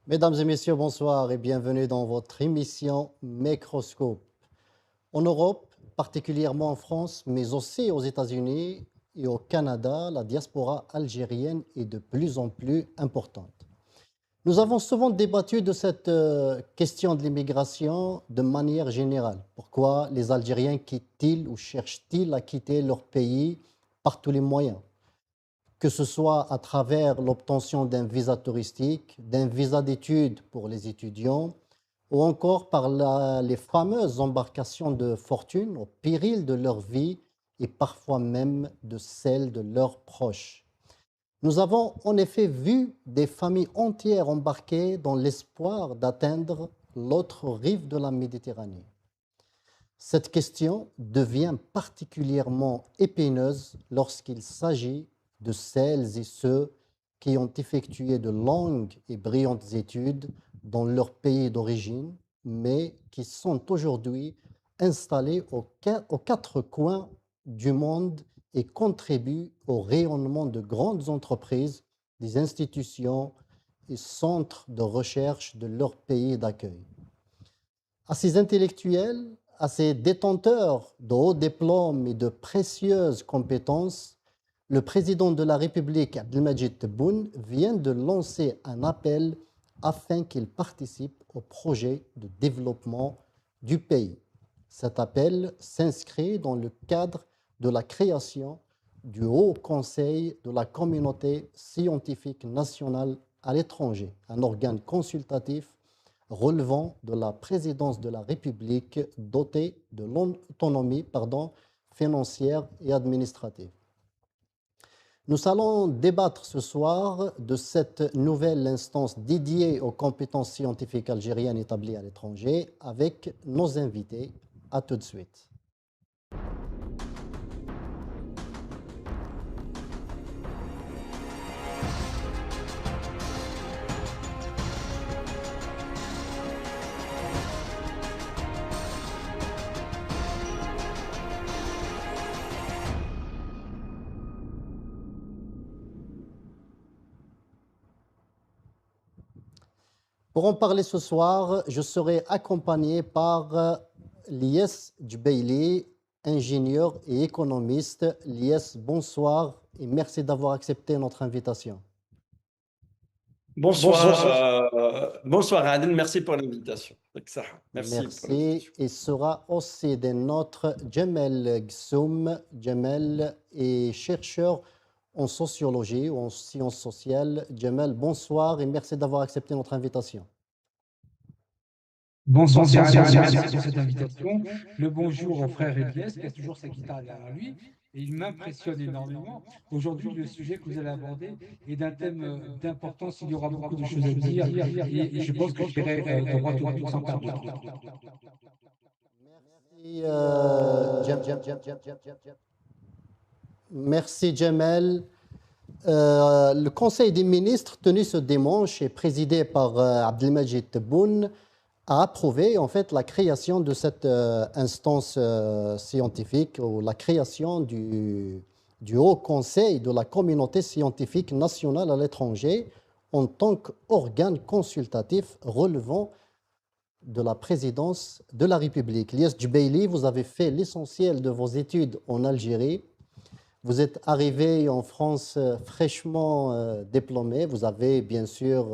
Mesdames et messieurs, bonsoir et bienvenue dans votre émission Microscope. En Europe, particulièrement en France, mais aussi aux États-Unis et au Canada, la diaspora algérienne est de plus en plus importante. Nous avons souvent débattu de cette question de l'immigration de manière générale. Pourquoi les Algériens quittent-ils ou cherchent-ils à quitter leur pays par tous les moyens, que ce soit à travers l'obtention d'un visa touristique, d'un visa d'études pour les étudiants, ou encore par les fameuses embarcations de fortune au péril de leur vie et parfois même de celle de leurs proches. Nous avons en effet vu des familles entières embarquées dans l'espoir d'atteindre l'autre rive de la Méditerranée. Cette question devient particulièrement épineuse lorsqu'il s'agit de celles et ceux qui ont effectué de longues et brillantes études dans leur pays d'origine, mais qui sont aujourd'hui installés aux quatre coins du monde et contribuent au rayonnement de grandes entreprises, des institutions et centres de recherche de leur pays d'accueil. À ces intellectuels, à ces détenteurs de hauts diplômes et de précieuses compétences, le président de la République, Abdelmadjid Tebboune, vient de lancer un appel afin qu'ils participent au projet de développement du pays. Cet appel s'inscrit dans le cadre de la création du Haut Conseil de la communauté scientifique nationale à l'étranger, un organe consultatif relevant de la présidence de la République dotée de l'autonomie financière et administrative. Nous allons débattre ce soir de cette nouvelle instance dédiée aux compétences scientifiques algériennes établies à l'étranger avec nos invités. À tout de suite. Pour en parler ce soir, je serai accompagné par Lies Djbeili, ingénieur et économiste. Lies, bonsoir et merci d'avoir accepté notre invitation. Bonsoir, bonsoir Adel, merci pour l'invitation. Merci pour Merci. l'invitation. Et sera aussi des nôtres Djemel Gsoum. Djemel est chercheur en sociologie ou en sciences sociales. Djemel, bonsoir et merci d'avoir accepté notre invitation. Bonsoir Siad, merci pour cette invitation. Le bonjour au frère Elias qui a toujours sa guitare derrière lui et il m'impressionne énormément. Aujourd'hui, le sujet que vous allez aborder est d'un thème d'importance. Il y aura beaucoup de choses à dire et je pense que je dirais droit au but sans perdre de temps. Merci Djemel. Le Conseil des ministres tenu ce dimanche et présidé par Abdelmadjid Tebboune a approuvé en fait la création de cette instance scientifique ou la création du Haut Conseil de la communauté scientifique nationale à l'étranger en tant qu'organe consultatif relevant de la présidence de la République. Lies Djbeili, vous avez fait l'essentiel de vos études en Algérie. Vous êtes arrivé en France fraîchement diplômé. Vous avez bien sûr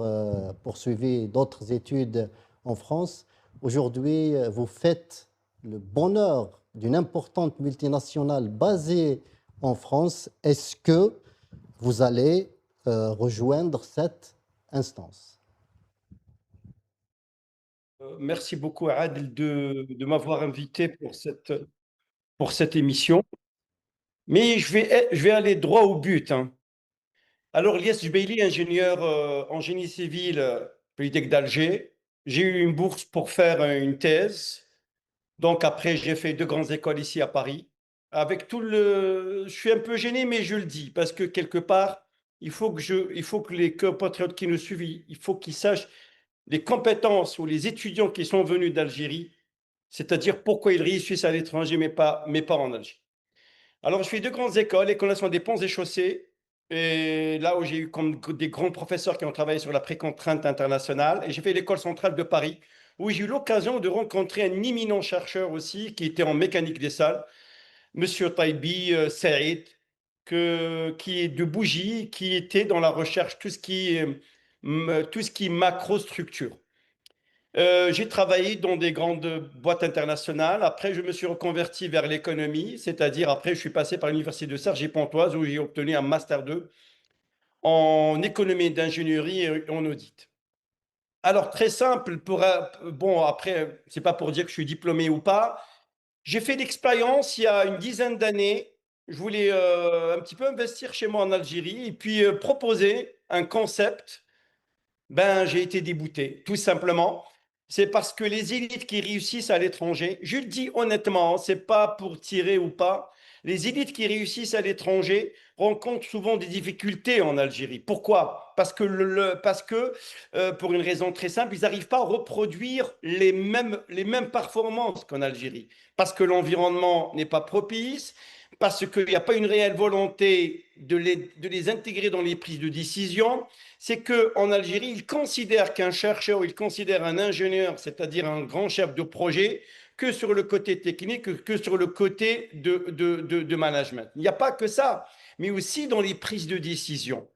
poursuivi d'autres études en France. Aujourd'hui, vous faites le bonheur d'une importante multinationale basée en France. Est-ce que vous allez rejoindre cette instance? Merci beaucoup Adel de m'avoir invité pour cette émission. Mais je vais aller droit au but, hein. Alors, Lies Djbeili, ingénieur en génie civil, Polytechnique d'Alger. J'ai eu une bourse pour faire une thèse. Donc après, j'ai fait deux grandes écoles ici à Paris. Je suis un peu gêné, mais je le dis, parce que quelque part, il faut que les compatriotes qui nous suivent, il faut qu'ils sachent les compétences ou les étudiants qui sont venus d'Algérie, c'est-à-dire pourquoi ils réussissent à l'étranger, mais pas en Algérie. Alors, je fais deux grandes écoles, École nationale des ponts et chaussées et là où j'ai eu comme des grands professeurs qui ont travaillé sur la précontrainte internationale. Et j'ai fait l'École centrale de Paris, où j'ai eu l'occasion de rencontrer un éminent chercheur aussi qui était en mécanique des sols, Monsieur Taibi Saïd, qui est de Bougie, qui était dans la recherche, tout ce qui est macrostructure. J'ai travaillé dans des grandes boîtes internationales. Après, je me suis reconverti vers l'économie, c'est-à-dire après, je suis passé par l'université de Cergy-Pontoise où j'ai obtenu un master 2 en économie d'ingénierie et en audit. Alors, très simple, bon, après, c'est pas pour dire que je suis diplômé ou pas. J'ai fait l'expérience il y a une dizaine d'années. Je voulais un petit peu investir chez moi en Algérie et puis proposer un concept. Ben, j'ai été débouté, tout simplement. C'est parce que les élites qui réussissent à l'étranger, je le dis honnêtement, c'est pas pour tirer ou pas, les élites qui réussissent à l'étranger rencontrent souvent des difficultés en Algérie. Pourquoi? Parce que pour une raison très simple, ils n'arrivent pas à reproduire les mêmes performances qu'en Algérie. Parce que l'environnement n'est pas propice, parce qu'il n'y a pas une réelle volonté de les intégrer dans les prises de décision. C'est qu'en Algérie, ils considèrent qu'un chercheur, ils considèrent un ingénieur, c'est-à-dire un grand chef de projet, que sur le côté technique, que sur le côté de management. Il n'y a pas que ça, mais aussi dans les prises de décision.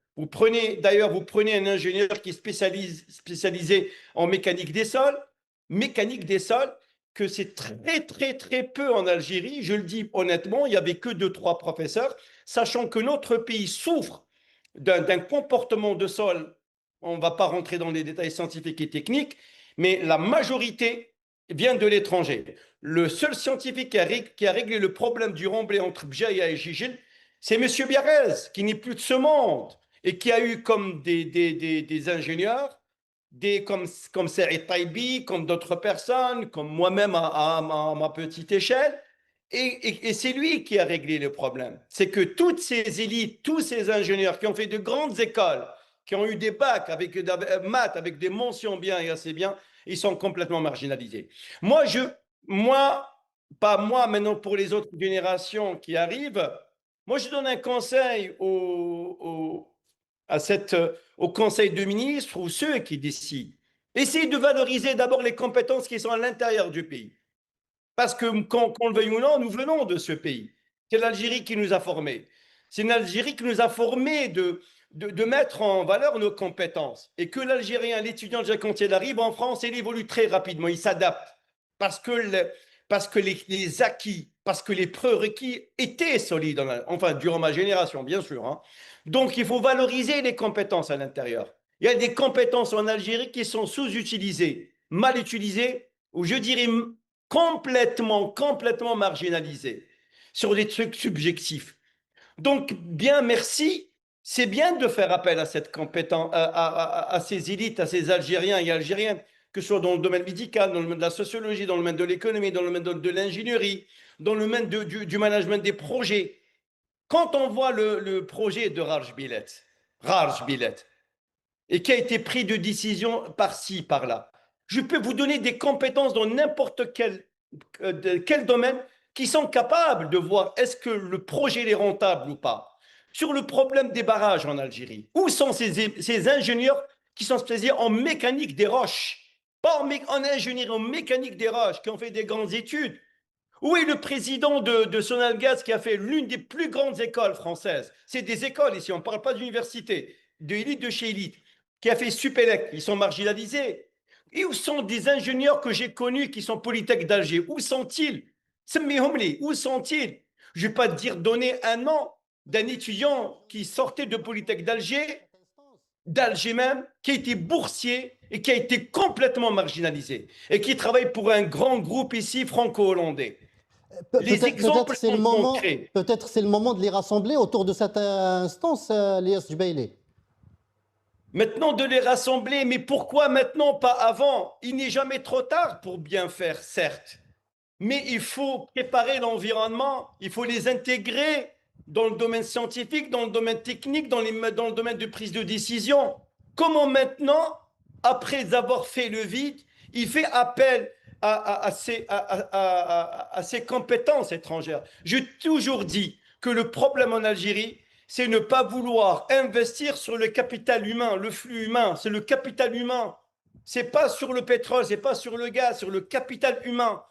D'ailleurs, vous prenez un ingénieur qui est spécialisé en mécanique des sols, que c'est très, très, très peu en Algérie. Je le dis honnêtement, il n'y avait que 2, 3 professeurs, sachant que notre pays souffre d'un comportement de sol. On ne va pas rentrer dans les détails scientifiques et techniques, mais la majorité vient de l'étranger. Le seul scientifique qui a réglé le problème du remblai entre Bjaïa et Gigil, c'est M. Biarritz, qui n'est plus de ce monde et qui a eu comme des ingénieurs, comme Saïd Taibi, comme d'autres personnes, comme moi-même à ma petite échelle. Et c'est lui qui a réglé le problème. C'est que toutes ces élites, tous ces ingénieurs qui ont fait de grandes écoles, qui ont eu des bacs avec maths, avec des mentions bien et assez bien, ils sont complètement marginalisés. Moi, moi, pas moi, maintenant pour les autres générations qui arrivent, moi, je donne un conseil au Conseil de ministres ou ceux qui décident. Essayez de valoriser d'abord les compétences qui sont à l'intérieur du pays. Parce que, qu'on le veuille ou non, nous venons de ce pays. C'est l'Algérie qui nous a formés. C'est une Algérie qui nous a formés de mettre en valeur nos compétences. Et que l'Algérien, l'étudiant, quand il arrive en France, il évolue très rapidement, il s'adapte. Parce que, parce que les acquis, parce que les prérequis étaient solides, enfin, durant ma génération, bien sûr. Hein. Donc, il faut valoriser les compétences à l'intérieur. Il y a des compétences en Algérie qui sont sous-utilisées, mal utilisées, ou je dirais complètement marginalisés sur des trucs subjectifs. Donc, bien, merci. C'est bien de faire appel à cette compétence, à ces élites, à ces Algériens et Algériennes, que ce soit dans le domaine médical, dans le domaine de la sociologie, dans le domaine de l'économie, dans le domaine de l'ingénierie, dans le domaine du management des projets. Quand on voit le projet de Raj Bilet, et qui a été pris de décision par-ci, par-là, je peux vous donner des compétences dans n'importe quel domaine qui sont capables de voir est-ce que le projet est rentable ou pas. Sur le problème des barrages en Algérie, où sont ces ingénieurs qui sont spécialisés en mécanique des roches, pas en ingénierie, en mécanique des roches, qui ont fait des grandes études? Où est le président de Sonalgaz qui a fait l'une des plus grandes écoles françaises? C'est des écoles ici, on ne parle pas d'université, de élite de chez élite, qui a fait Supélec, ils sont marginalisés. Et où sont des ingénieurs que j'ai connus qui sont Polytech d'Alger? Où sont-ils? Où sont-ils? Je ne vais pas te dire donner un nom d'un étudiant qui sortait de Polytech d'Alger même, qui a été boursier et qui a été complètement marginalisé et qui travaille pour un grand groupe ici franco-hollandais. Les exemples sont concrets. Peut-être c'est le moment de les rassembler autour de cette instance, Lias Jubaili. Maintenant de les rassembler, mais pourquoi maintenant, pas avant? Il n'est jamais trop tard pour bien faire, certes. Mais il faut préparer l'environnement, il faut les intégrer dans le domaine scientifique, dans le domaine technique, dans le domaine de prise de décision. Comment maintenant, après avoir fait le vide, il fait appel à ses compétences étrangères? J'ai toujours dit que le problème en Algérie, c'est ne pas vouloir investir sur le capital humain, le flux humain, c'est le capital humain. C'est pas sur le pétrole, c'est pas sur le gaz, sur le capital humain.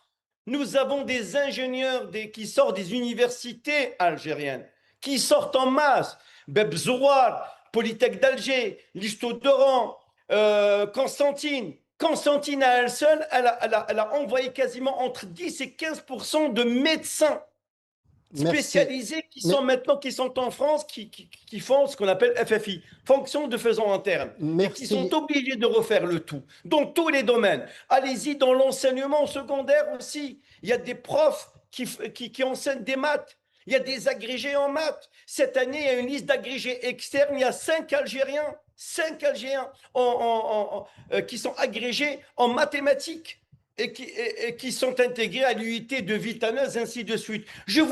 Nous avons des ingénieurs qui sortent des universités algériennes, qui sortent en masse. Beb Zouar, Polytech d'Alger, Listo d'Oran, Constantine. Constantine à elle seule, elle a envoyé quasiment entre 10 et 15% de médecins Merci. spécialisés qui sont en France, qui font ce qu'on appelle FFI, fonction de faisant interne, et qui sont obligés de refaire le tout, dans tous les domaines. Allez-y dans l'enseignement secondaire aussi. Il y a des profs qui enseignent des maths. Il y a des agrégés en maths. Cette année, il y a une liste d'agrégés externes. Il y a 5 Algériens qui sont agrégés en mathématiques et qui sont intégrés à l'UIT de Vitaneuse, ainsi de suite. Je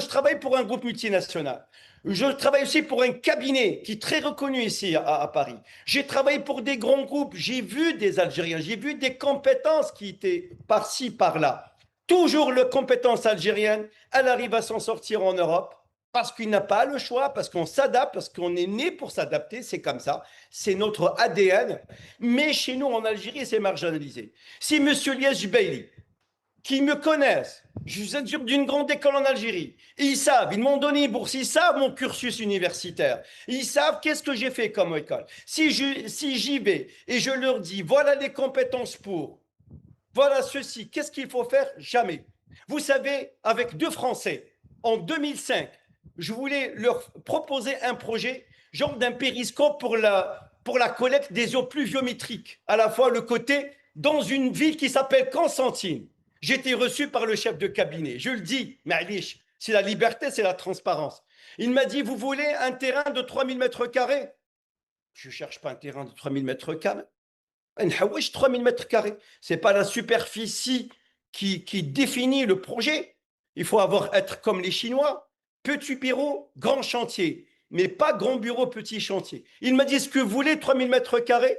travaille pour un groupe multinational. Je travaille aussi pour un cabinet qui est très reconnu ici à Paris. J'ai travaillé pour des grands groupes. J'ai vu des Algériens, j'ai vu des compétences qui étaient par-ci, par-là. Toujours la compétence algérienne, elle arrive à s'en sortir en Europe parce qu'il n'a pas le choix, parce qu'on s'adapte, parce qu'on est né pour s'adapter, c'est comme ça, c'est notre ADN. Mais chez nous, en Algérie, c'est marginalisé. Si M. Lies Jubeili, qui me connaissent, je suis d'une grande école en Algérie, ils savent, ils m'ont donné une bourse, ils savent mon cursus universitaire, ils savent qu'est-ce que j'ai fait comme école. Si j'y vais et je leur dis, voilà les compétences pour, voilà ceci, qu'est-ce qu'il faut faire? Jamais. Vous savez, avec 2 Français, en 2005, je voulais leur proposer un projet, genre d'un périscope pour la collecte des eaux pluviométriques, à la fois le côté dans une ville qui s'appelle Constantine. J'étais reçu par le chef de cabinet. Je le dis, Ma'lish, c'est la liberté, c'est la transparence. Il m'a dit, vous voulez un terrain de 3000 mètres carrés? Je ne cherche pas un terrain de 3000 mètres carrés. 3000 mètres carrés. Ce n'est pas la superficie qui définit le projet. Il faut être comme les Chinois. Petit bureau, grand chantier. Mais pas grand bureau, petit chantier. Il m'a dit, est-ce que vous voulez 3000 mètres carrés?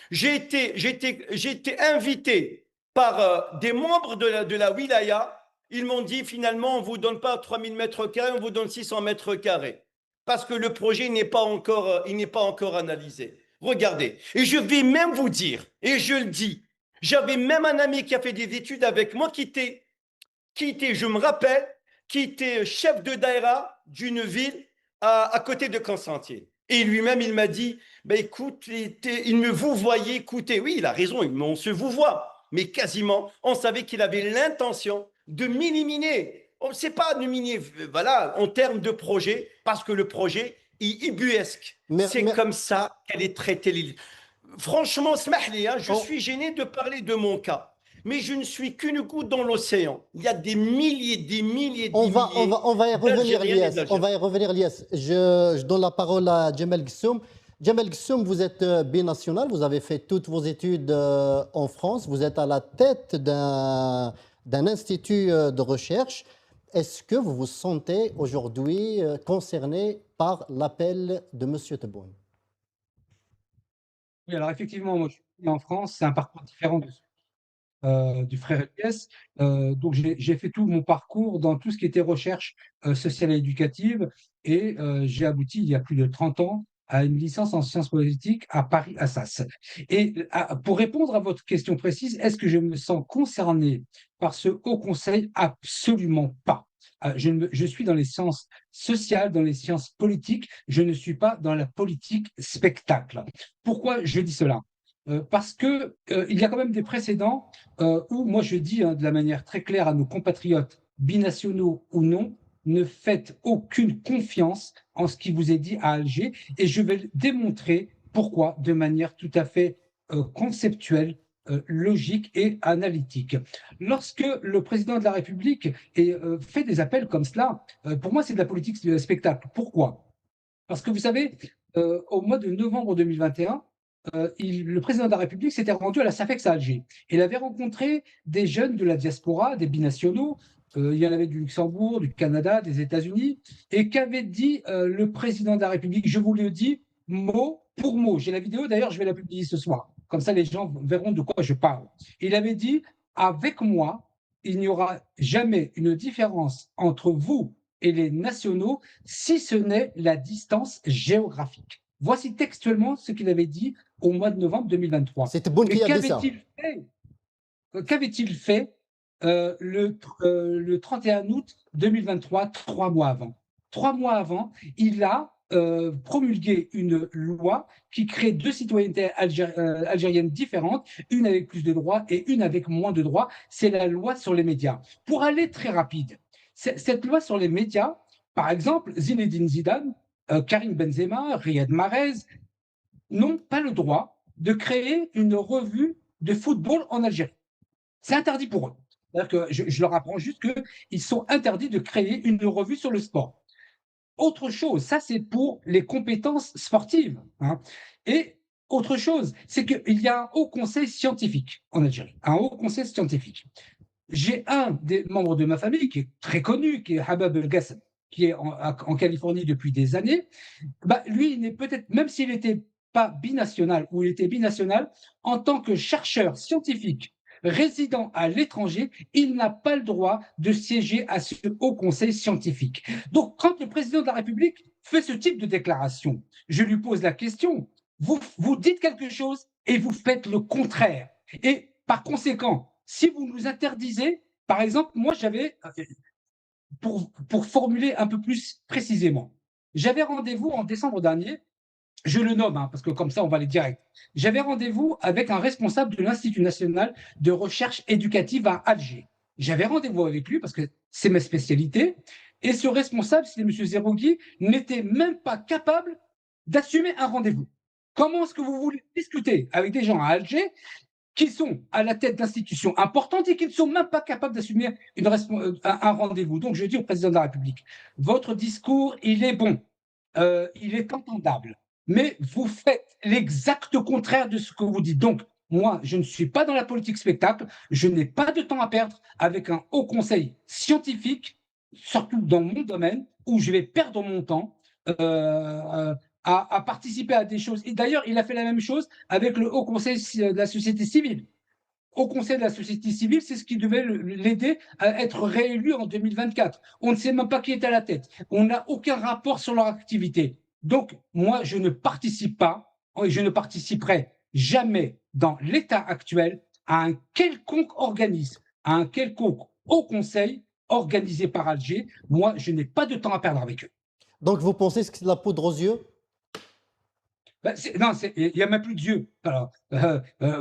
J'ai été invité par des membres de la wilaya. Ils m'ont dit, finalement, on ne vous donne pas 3000 mètres carrés, on vous donne 600 mètres carrés. Parce que le projet n'est pas encore analysé. Regardez, et je vais même vous dire, et je le dis, j'avais même un ami qui a fait des études avec moi, je me rappelle, qui était chef de daïra d'une ville à côté de Constantine. Et lui-même, il m'a dit, bah, écoute, il me vous voyait, écoutez, oui, il a raison, on se vous voit, mais quasiment, on savait qu'il avait l'intention de m'éliminer. On ne sait pas d'éliminer, voilà, en termes de projet, parce que le projet est ubuesque. C'est comme ça qu'elle est traitée. Franchement, smahli, hein, je suis gêné de parler de mon cas. Mais je ne suis qu'une goutte dans l'océan. Il y a des milliers. On va y revenir, Lies. On va y revenir, Lies. Je donne la parole à Djamel Ghessoum. Djamel Ghessoum, vous êtes binational, vous avez fait toutes vos études en France, vous êtes à la tête d'un institut de recherche. Est-ce que vous vous sentez aujourd'hui concerné par l'appel de M. Tebboune? Oui, alors effectivement, moi je suis en France, c'est un parcours différent du frère Eliès. Donc j'ai fait tout mon parcours dans tout ce qui était recherche sociale et éducative et j'ai abouti il y a plus de 30 ans à une licence en sciences politiques à Paris Assas. Et pour répondre à votre question précise, est-ce que je me sens concerné par ce Haut Conseil? Absolument pas. Je suis dans les sciences sociales, dans les sciences politiques, je ne suis pas dans la politique spectacle. Pourquoi je dis cela? Parce que il y a quand même des précédents où moi je dis de la manière très claire à nos compatriotes, binationaux ou non, ne faites aucune confiance en ce qui vous est dit à Alger et je vais démontrer pourquoi de manière tout à fait conceptuelle, logique et analytique. Lorsque le président de la République fait des appels comme cela, pour moi c'est de la politique spectacle. Pourquoi? Parce que vous savez, au mois de novembre 2021, le président de la République s'était rendu à la SAFEX à Alger. Il avait rencontré des jeunes de la diaspora, des binationaux, il y en avait du Luxembourg, du Canada, des États-Unis, et qu'avait dit le président de la République, je vous le dis mot pour mot. J'ai la vidéo, d'ailleurs, je vais la publier ce soir. Comme ça, les gens verront de quoi je parle. Il avait dit, avec moi, il n'y aura jamais une différence entre vous et les nationaux, si ce n'est la distance géographique. Voici textuellement ce qu'il avait dit au mois de novembre 2023. C'est Tebboune Et qui a dit ça. qu'avait-il fait le 31 août 2023, 3 mois avant? 3 mois avant, il a promulgué une loi qui crée deux citoyennetés algériennes différentes, une avec plus de droits et une avec moins de droits. C'est la loi sur les médias. Pour aller très rapide, cette loi sur les médias, par exemple, Zinedine Zidane, Karim Benzema, Riyad Mahrez, n'ont pas le droit de créer une revue de football en Algérie. C'est interdit pour eux. C'est-à-dire que je leur apprends juste qu'ils sont interdits de créer une revue sur le sport. Autre chose, ça c'est pour les compétences sportives, hein. Et autre chose, c'est qu'il y a un haut conseil scientifique en Algérie, un haut conseil scientifique. J'ai un des membres de ma famille qui est très connu, qui est Habab El Gassem, qui est en Californie depuis des années. Bah, lui, il n'est peut-être, même s'il n'était pas binational ou il était binational, en tant que chercheur scientifique résident à l'étranger, il n'a pas le droit de siéger à ce haut conseil scientifique. Donc, quand le président de la République fait ce type de déclaration, je lui pose la question, vous dites quelque chose et vous faites le contraire. Et par conséquent, si vous nous interdisez, par exemple, moi j'avais, pour formuler un peu plus précisément, j'avais rendez-vous en décembre dernier, je le nomme, hein, parce que comme ça on va aller direct. J'avais rendez-vous avec un responsable de l'Institut national de recherche éducative à Alger. J'avais rendez-vous avec lui parce que c'est ma spécialité. Et ce responsable, c'était M. Zerougui, n'était même pas capable d'assumer un rendez-vous. Comment est-ce que vous voulez discuter avec des gens à Alger qui sont à la tête d'institutions importantes et qui ne sont même pas capables d'assumer un rendez-vous? Donc je dis au président de la République, votre discours, il est bon, il est entendable, mais vous faites l'exact contraire de ce que vous dites. Donc, moi, je ne suis pas dans la politique spectacle, je n'ai pas de temps à perdre avec un haut conseil scientifique, surtout dans mon domaine, où je vais perdre mon temps à participer à des choses. Et d'ailleurs, il a fait la même chose avec le haut conseil de la société civile. Au Conseil de la société civile, c'est ce qui devait l'aider à être réélu en 2024. On ne sait même pas qui est à la tête. On n'a aucun rapport sur leur activité. Donc, moi, je ne participe pas et je ne participerai jamais dans l'état actuel à un quelconque organisme, à un quelconque haut conseil organisé par Alger. Moi, je n'ai pas de temps à perdre avec eux. Donc vous pensez que c'est de la poudre aux yeux? Ben, non, il n'y a même plus de yeux. Alors,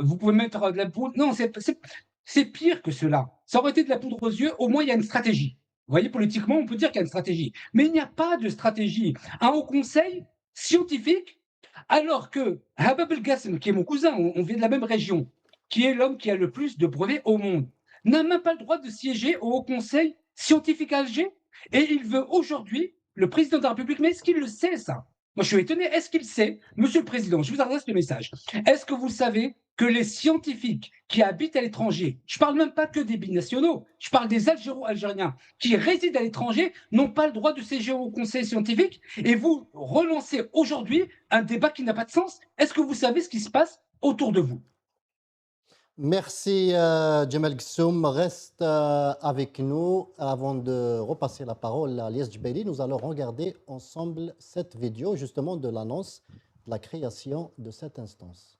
vous pouvez mettre de la poudre. Non, c'est pire que cela. Ça aurait été de la poudre aux yeux, au moins il y a une stratégie. Vous voyez, politiquement, on peut dire qu'il y a une stratégie. Mais il n'y a pas de stratégie. Un haut conseil scientifique, alors que Habab El Gassem, qui est mon cousin, on vient de la même région, qui est l'homme qui a le plus de brevets au monde, n'a même pas le droit de siéger au haut conseil scientifique à Alger. Et il veut aujourd'hui, le président de la République, mais est-ce qu'il le sait, ça? Moi, je suis étonné. Est-ce qu'il sait, Monsieur le Président, je vous adresse le message, est-ce que vous savez que les scientifiques qui habitent à l'étranger, je ne parle même pas que des binationaux, je parle des Algéro-Algériens qui résident à l'étranger, n'ont pas le droit de siéger au conseil scientifique, et vous relancez aujourd'hui un débat qui n'a pas de sens? Est-ce que vous savez ce qui se passe autour de vous? Merci Jamal Gsoum. Reste avec nous. Avant de repasser la parole à Lies Djebeli, nous allons regarder ensemble cette vidéo justement de l'annonce de la création de cette instance.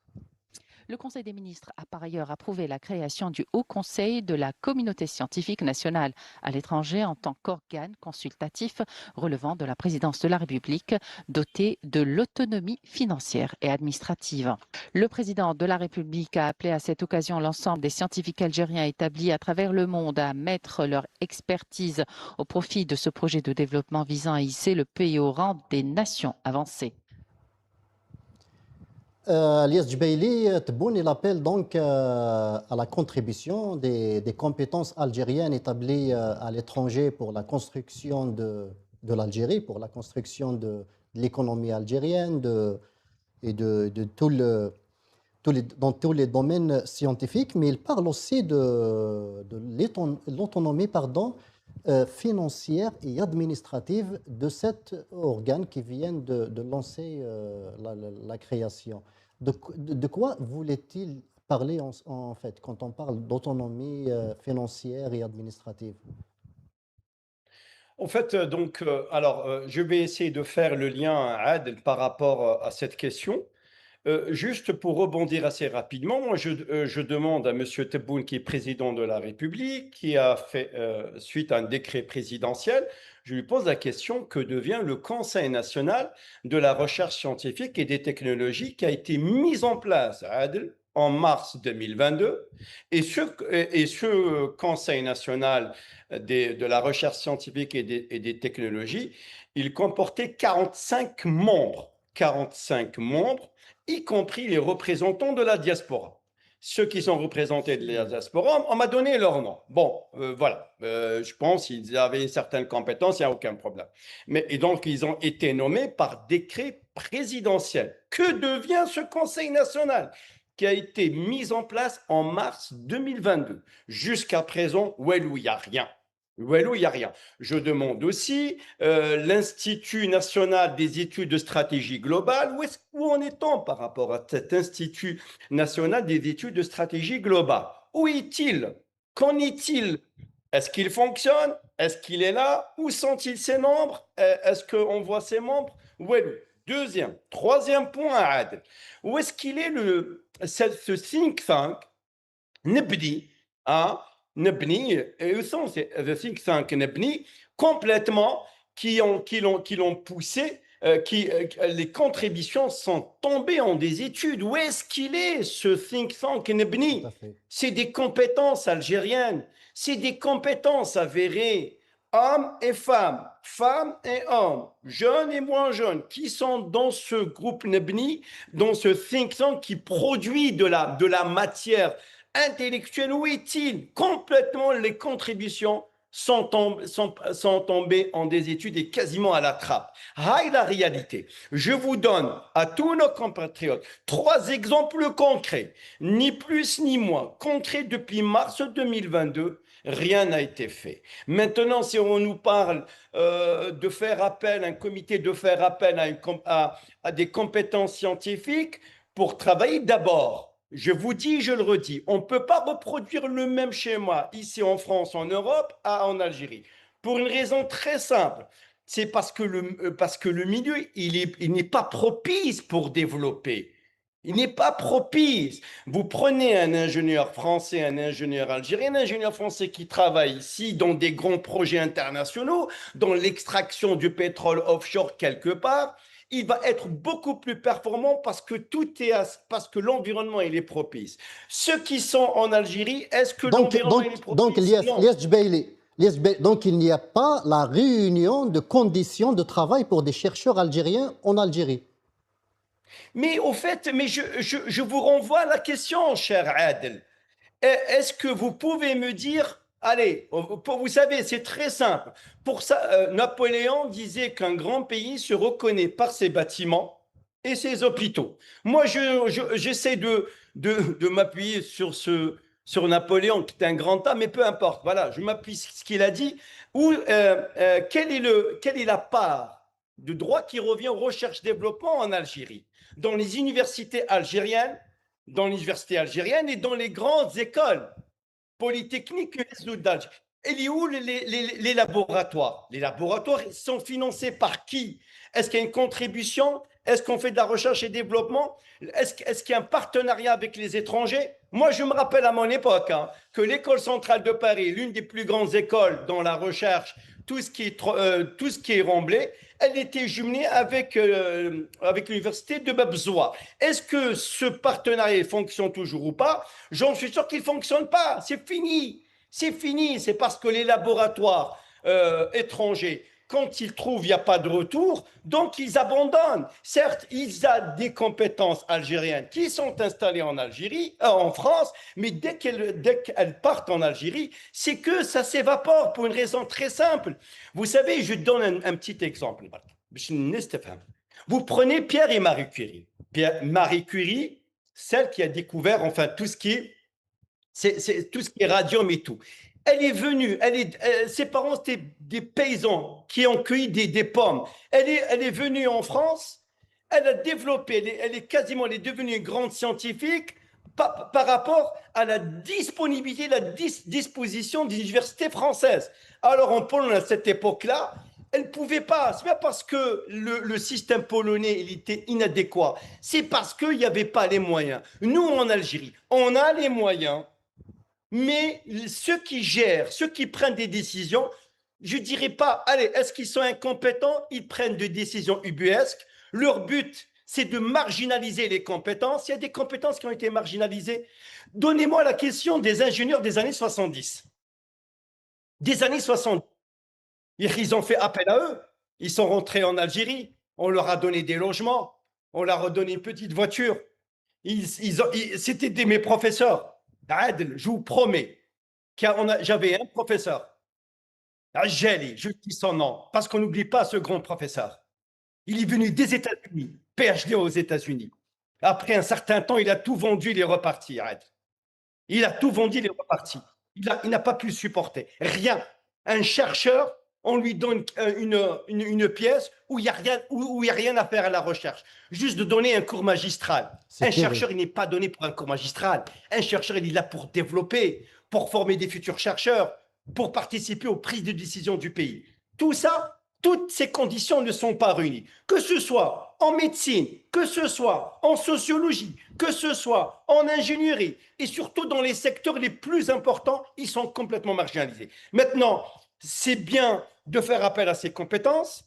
Le Conseil des ministres a par ailleurs approuvé la création du Haut Conseil de la communauté scientifique nationale à l'étranger en tant qu'organe consultatif relevant de la présidence de la République, doté de l'autonomie financière et administrative. Le président de la République a appelé à cette occasion l'ensemble des scientifiques algériens établis à travers le monde à mettre leur expertise au profit de ce projet de développement visant à hisser le pays au rang des nations avancées. Lies Djebeli, Tebboune, il appelle donc à la contribution des compétences algériennes établies à l'étranger pour la construction de l'Algérie, pour la construction de l'économie algérienne et de dans tous les domaines scientifiques, mais il parle aussi de l'autonomie financière et administrative de cet organe qui vient de lancer la création. De quoi voulait-il parler en fait quand on parle d'autonomie financière et administrative? En fait, je vais essayer de faire le lien, Adel, par rapport à cette question. Juste pour rebondir assez rapidement, moi je demande à Monsieur Tebboune, qui est président de la République, qui a fait suite à un décret présidentiel, je lui pose la question, que devient le Conseil national de la recherche scientifique et des technologies qui a été mis en place, Adel, en mars 2022, et ce Conseil national de la recherche scientifique et des technologies, il comportait 45 membres. 45 membres, y compris les représentants de la diaspora. Ceux qui sont représentés de la diaspora, on m'a donné leur nom. Bon, voilà, je pense qu'ils avaient une certaine compétence, il n'y a aucun problème. Et donc, ils ont été nommés par décret présidentiel. Que devient ce Conseil national qui a été mis en place en mars 2022? Jusqu'à présent, il n'y a rien. Il n'y a rien. Je demande aussi l'Institut national des études de stratégie globale. Où en est-on par rapport à cet Institut national des études de stratégie globale? Où est-il? Qu'en est-il? Est-ce qu'il fonctionne? Est-ce qu'il est là? Où sont-ils ses membres? Est-ce qu'on voit ses membres? Deuxième, troisième point, Adel. Où est-ce qu'il est ce think tank Nibni, hein, Nibni, et où sont ces the think tank Nibni complètement qui l'ont poussé, les contributions sont tombées en des études. Où est-ce qu'il est, ce think tank Nibni? C'est des compétences algériennes, c'est des compétences avérées, hommes et femmes, femmes et hommes, jeunes et moins jeunes, qui sont dans ce groupe Nibni, dans ce think tank qui produit de la matière intellectuelle. Où est-il? Complètement, les contributions sont tombées en des études et quasiment à la trappe. La réalité. Je vous donne à tous nos compatriotes 3 exemples concrets, ni plus ni moins, concrets depuis mars 2022. Rien n'a été fait. Maintenant, si on nous parle de faire appel, un comité de faire appel à des compétences scientifiques pour travailler, d'abord, je vous dis, je le redis, on ne peut pas reproduire le même schéma ici en France, en Europe, en Algérie. Pour une raison très simple. C'est parce que le milieu, il n'est pas propice pour développer. Il n'est pas propice. Vous prenez un ingénieur français, un ingénieur algérien, un ingénieur français qui travaille ici dans des grands projets internationaux, dans l'extraction du pétrole offshore quelque part, il va être beaucoup plus performant parce que parce que l'environnement il est propice. Ceux qui sont en Algérie, est-ce que l'environnement est propice? Donc, Ilyes Jbeili, donc il n'y a pas la réunion de conditions de travail pour des chercheurs algériens en Algérie. Mais au fait, je vous renvoie à la question, cher Adel. Est-ce que vous pouvez me dire, allez, vous savez, c'est très simple. Pour ça, Napoléon disait qu'un grand pays se reconnaît par ses bâtiments et ses hôpitaux. Moi, j'essaie de m'appuyer sur Napoléon, qui est un grand homme, mais peu importe. Voilà, je m'appuie sur ce qu'il a dit. Quelle est la part de droit qui revient aux recherches-développement en Algérie, dans les universités algériennes, et dans les grandes écoles polytechniques d'Alger. Et il est où les laboratoires? Les laboratoires sont financés par qui? Est-ce qu'il y a une contribution? Est-ce qu'on fait de la recherche et développement? Est-ce qu'il y a un partenariat avec les étrangers? Moi, je me rappelle à mon époque que l'École centrale de Paris, l'une des plus grandes écoles dans la recherche, tout ce qui est Remblai, elle était jumelée avec l'université de Babzoua. Est-ce que ce partenariat fonctionne toujours ou pas? J'en suis sûr qu'il ne fonctionne pas. C'est fini. C'est fini. C'est parce que les laboratoires étrangers, quand ils trouvent qu'il n'y a pas de retour, donc ils abandonnent. Certes, ils ont des compétences algériennes qui sont installées en Algérie, en France, mais dès qu'elles partent en Algérie, c'est que ça s'évapore pour une raison très simple. Vous savez, je donne un petit exemple. Vous prenez Pierre et Marie Curie. Marie Curie, celle qui a découvert enfin tout ce qui est radium et tout. Elle est venue, ses parents étaient des paysans qui ont cueilli des pommes. Elle est venue en France, elle a développé, elle est devenue une grande scientifique par rapport à la disponibilité, la disposition des universités françaises. Alors en Pologne, à cette époque-là, elle ne pouvait pas. Ce n'est pas parce que le système polonais il était inadéquat, c'est parce qu'il n'y avait pas les moyens. Nous, en Algérie, on a les moyens, mais ceux qui gèrent, ceux qui prennent des décisions, je ne dirais pas, allez, est-ce qu'ils sont incompétents? Ils prennent des décisions ubuesques. Leur but, c'est de marginaliser les compétences. Il y a des compétences qui ont été marginalisées. Donnez-moi la question des ingénieurs des années 70. Des années 70. Ils ont fait appel à eux. Ils sont rentrés en Algérie. On leur a donné des logements. On leur a donné une petite voiture. C'était mes professeurs. Adel, je vous promets, j'avais un professeur, Ajeli, je dis son nom, parce qu'on n'oublie pas ce grand professeur. Il est venu des États-Unis, PhD aux États-Unis. Après un certain temps, il a tout vendu, il est reparti. Arrête. Il a tout vendu, il est reparti. Il n'a pas pu le supporter. Rien. Un chercheur, on lui donne une pièce où il n'y a rien à faire à la recherche. Juste de donner un cours magistral. Un chercheur, il n'est pas donné pour un cours magistral. Un chercheur, il est là pour développer, pour former des futurs chercheurs, pour participer aux prises de décision du pays. Tout ça, toutes ces conditions ne sont pas réunies. Que ce soit en médecine, que ce soit en sociologie, que ce soit en ingénierie, et surtout dans les secteurs les plus importants, ils sont complètement marginalisés. Maintenant, c'est bien de faire appel à ces compétences.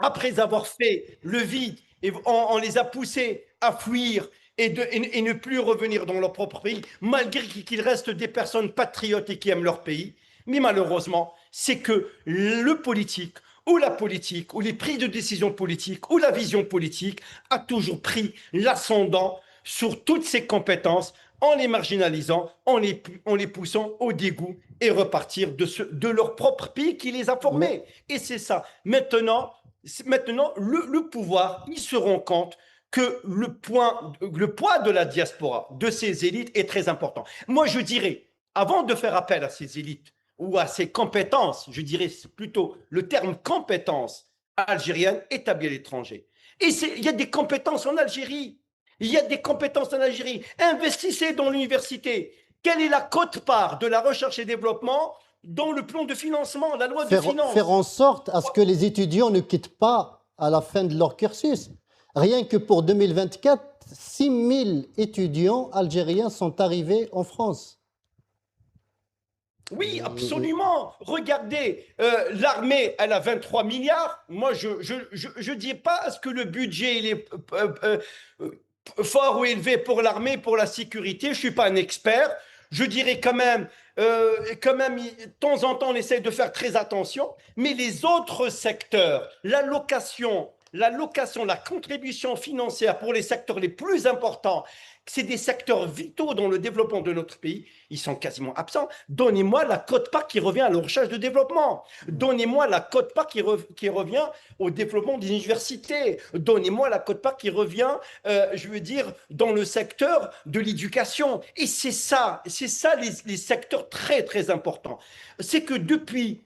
Après avoir fait le vide, et on les a poussés à fuir et ne plus revenir dans leur propre pays, malgré qu'il reste des personnes patriotes et qui aiment leur pays. Mais malheureusement, c'est que le politique, ou la politique, ou les prises de décision politiques, ou la vision politique a toujours pris l'ascendant sur toutes ces compétences en les marginalisant, en les poussant au dégoût et repartir de leur propre pays qui les a formés. Et c'est ça. Maintenant, le pouvoir, il se rend compte que le poids de la diaspora, de ces élites, est très important. Moi, je dirais, avant de faire appel à ces élites ou à ces compétences, je dirais plutôt le terme compétences algériennes établies à l'étranger. Et il y a des compétences en Algérie. Il y a des compétences en Algérie. Investissez dans l'université. Quelle est la quote-part de la recherche et développement dans le plan de financement, la loi de finances? Faire en sorte à ce que les étudiants ne quittent pas à la fin de leur cursus. Rien que pour 2024, 6 000 étudiants algériens sont arrivés en France. Oui, absolument. Regardez, l'armée, elle a 23 milliards. Moi, je ne dis pas est-ce que le budget il est fort ou élevé pour l'armée, pour la sécurité. Je ne suis pas un expert. Je dirais quand même, de temps en temps, on essaie de faire très attention. Mais les autres secteurs, la contribution financière pour les secteurs les plus importants, c'est des secteurs vitaux dans le développement de notre pays, ils sont quasiment absents. Donnez-moi la quote-part qui revient à la recherche de développement. Donnez-moi la quote-part qui revient au développement des universités. Donnez-moi la quote-part qui revient, je veux dire, dans le secteur de l'éducation. Et c'est ça les secteurs très, très importants. C'est que depuis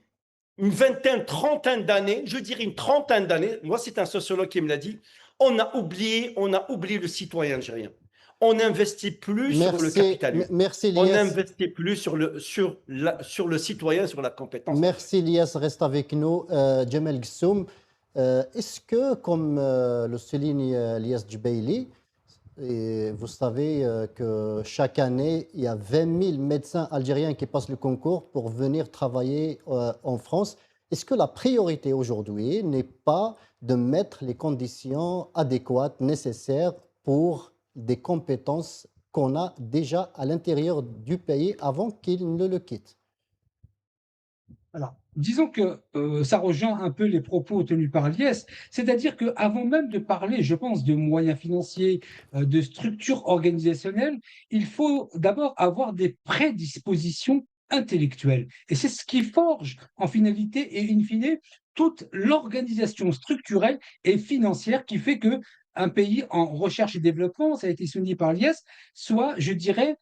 une vingtaine, trentaine d'années, je dirais une trentaine d'années, moi c'est un sociologue qui me l'a dit, on a oublié le citoyen algérien. On n'investit plus sur le capitalisme. Merci, on n'investit plus sur le citoyen, sur la compétence. Merci Lias, reste avec nous. Djamel Ghessoum, est-ce que, comme le souligne Lias Djibaili, et vous savez que chaque année, il y a 20 000 médecins algériens qui passent le concours pour venir travailler en France. Est-ce que la priorité aujourd'hui n'est pas de mettre les conditions adéquates, nécessaires pour des compétences qu'on a déjà à l'intérieur du pays avant qu'ils ne le quittent? Alors, disons que ça rejoint un peu les propos tenus par Lies, c'est-à-dire qu'avant même de parler, je pense, de moyens financiers, de structures organisationnelles, il faut d'abord avoir des prédispositions intellectuelles. Et c'est ce qui forge, en finalité et in fine, toute l'organisation structurelle et financière qui fait que un pays en recherche et développement, ça a été souligné par Lies, soit, je dirais,